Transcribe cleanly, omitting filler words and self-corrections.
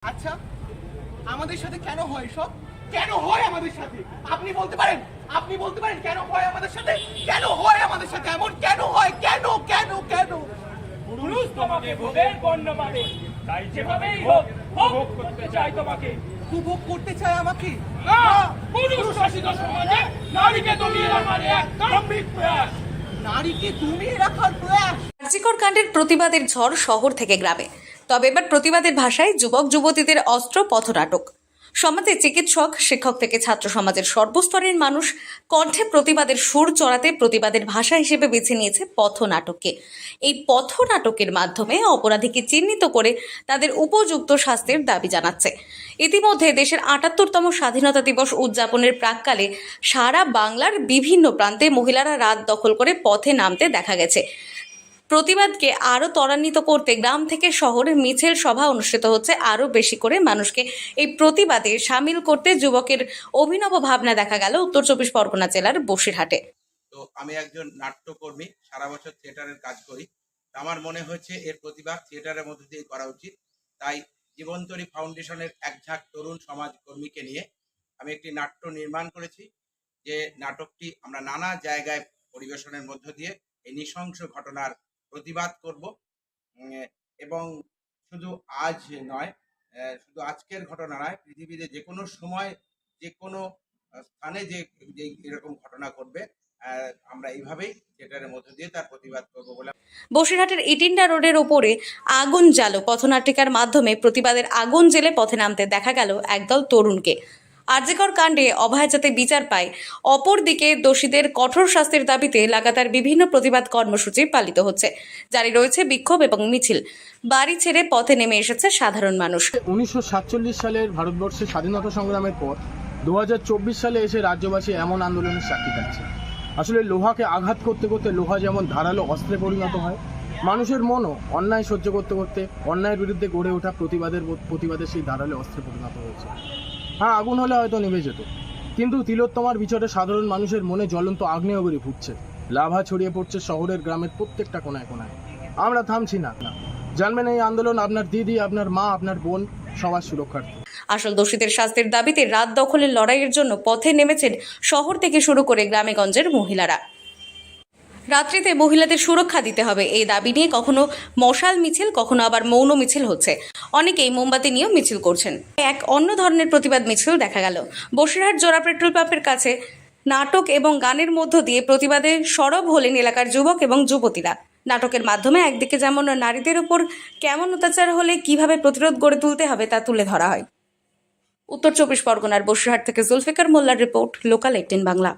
আচ্ছা, আমাদের সাথে কেন হয় সব? কেন হয় আমাদের সাথে? আপনি বলতে পারেন? আপনি বলতে পারেন কেন হয় আমাদের সাথে? কেন হয় আমাদের সাথে এমন? কেন হয়? কেন কেন কেন? পুরুষ তোমাকে ভোগের পণ্য পাবে, তাই যেভাবেই হোক ভোগ করতে চাই তোমাকে। উপভোগ করতে চায় আমাকে? না, পুরুষ শাসিত সমাজে নারীকে দমিয়ে রাখার এক দাম্ভিক প্রয়াস। নারীকে দমিয়ে রাখার প্রয়াস। আরজিকর কাণ্ডের প্রতিবাদের ঝড় শহর থেকে গ্রামে। তবে এবার প্রতিবাদের ভাষায় যুবক যুবতীদের অস্ত্র পথনাটক। সমাজে চিকিৎসক, শিক্ষক থেকে ছাত্র সমাজের সর্বস্তরের মানুষ কণ্ঠে প্রতিবাদের সুর চড়াতে প্রতিবাদের ভাষা হিসেবে বেছে নিয়েছে পথনাটককে। এই পথনাটকের মাধ্যমে অপরাধীকে চিহ্নিত করে তাদের উপযুক্ত শাস্তির দাবি জানাচ্ছে। ইতিমধ্যে দেশের ৭৮তম স্বাধীনতা দিবস উদযাপনের প্রাক্কালে সারা বাংলার বিভিন্ন প্রান্তে মহিলারা রাত দখল করে পথে নামতে দেখা গেছে। প্রতিবাদকে আরো ত্বরান্বিত করতে গ্রাম থেকে শহরে মিছিল সভা অনুষ্ঠিত হচ্ছে। আরো বেশি করে মানুষকে এই প্রতিবাদে সামিল করতে যুবকের অভিনব ভাবনা দেখা গেল উত্তর চব্বিশ পরগনা জেলার বসিরহাটে। তো আমি একজন নাট্যকর্মী, সারা বছর থিয়েটারের কাজ করি। আমার মনে হয়েছে এর প্রতিবাদ থিয়েটারের মধ্যে দিয়ে করা উচিত। তাই জীবনতরী ফাউন্ডেশনের এক ঝাঁক তরুণ সমাজকর্মীকে নিয়ে আমি একটি নাট্য নির্মাণ করেছি। যে নাটকটি আমরা নানা জায়গায় পরিবেশনের মধ্য দিয়ে এই নৃশংস ঘটনার প্রতিবাদ করব। এবং শুধু আজ নয়, শুধু আজকের ঘটনা নয়, পৃথিবীতে যে কোনো সময় যে কোনো স্থানে যে এরকম ঘটনা ঘটবে, আমরা এইভাবেই থিয়েটারের মধ্য দিয়ে তার প্রতিবাদ করবো বলে। বসিরহাটের ইটিন্ডা রোডের ওপরে আগুন জ্বালো পথনাটিকার মাধ্যমে প্রতিবাদের আগুন জ্বেলে পথে নামতে দেখা গেল একদল তরুণকে। আরজিকর কাণ্ডে অভয়া যাতে বিচার পায়, অপরদিকে দোষীদের কঠোর শাস্তির দাবিতে লাগাতার বিভিন্ন প্রতিবাদ কর্মসূচি পালিত হচ্ছে। জারি রয়েছে বিক্ষোভ এবং মিছিল। বাড়ি ছেড়ে পথে নেমে এসেছে সাধারণ মানুষ। 1947 সালের ভারতবর্ষের স্বাধীনতা সংগ্রামের পর 2024 সালে এসে রাজ্যবাসী এমন আন্দোলনের সাক্ষী থাকছে। আসলে লোহাকে আঘাত করতে করতে লোহা যেমন ধারালো অস্ত্রে পরিণত হয়, মানুষের মনও অন্যায় সহ্য করতে করতে অন্যায়ের বিরুদ্ধে গড়ে ওঠা প্রতিবাদের সেই ধারালো অস্ত্রে পরিণত হয়েছে। হ্যাঁ, আগুন হলে হয়তো নেমে যেত, কিন্তু তিলোত্তমার বিচারে সাধারণ মানুষের মনে জ্বলন্ত আগ্নেয়গিরি ফুটছে। লাভা ছড়িয়ে পড়ছে শহরের গ্রামের প্রত্যেকটা কোনায় কোনায়। আমরা থামছি না। জানবেন, এই আন্দোলন আপনার দিদি, আপনার মা, আপনার বোন, সবার সুরক্ষার্থে। আসল দোষীদের শাস্তির দাবিতে রাত দখলের লড়াইয়ের জন্য পথে নেমেছেন শহর থেকে শুরু করে গ্রামে গঞ্জের মহিলারা। রাত্রিতে মহিলাদের সুরক্ষা দিতে হবে, এই দাবি নিয়ে কখনো মশাল মিছিল, কখনো আবার মৌন মিছিল হচ্ছে। অনেকেই মোমবাতি নিয়েও মিছিল করছেন। এক অন্য ধরনের প্রতিবাদ মিছিল দেখা গেল বসিরহাট জোড়া পেট্রোল পাম্পের কাছে। নাটক এবং গানের মধ্য দিয়ে প্রতিবাদে সরব হলেন এলাকার যুবক এবং যুবতীরা। নাটকের মাধ্যমে একদিকে যেমন নারীদের উপর কেমন অত্যাচার হলে কিভাবে প্রতিরোধ গড়ে তুলতে হবে তা তুলে ধরা হয়। উত্তর চব্বিশ পরগনার বসিরহাট থেকে জুলফিকার মোল্লার রিপোর্ট, লোকাল 18 বাংলা।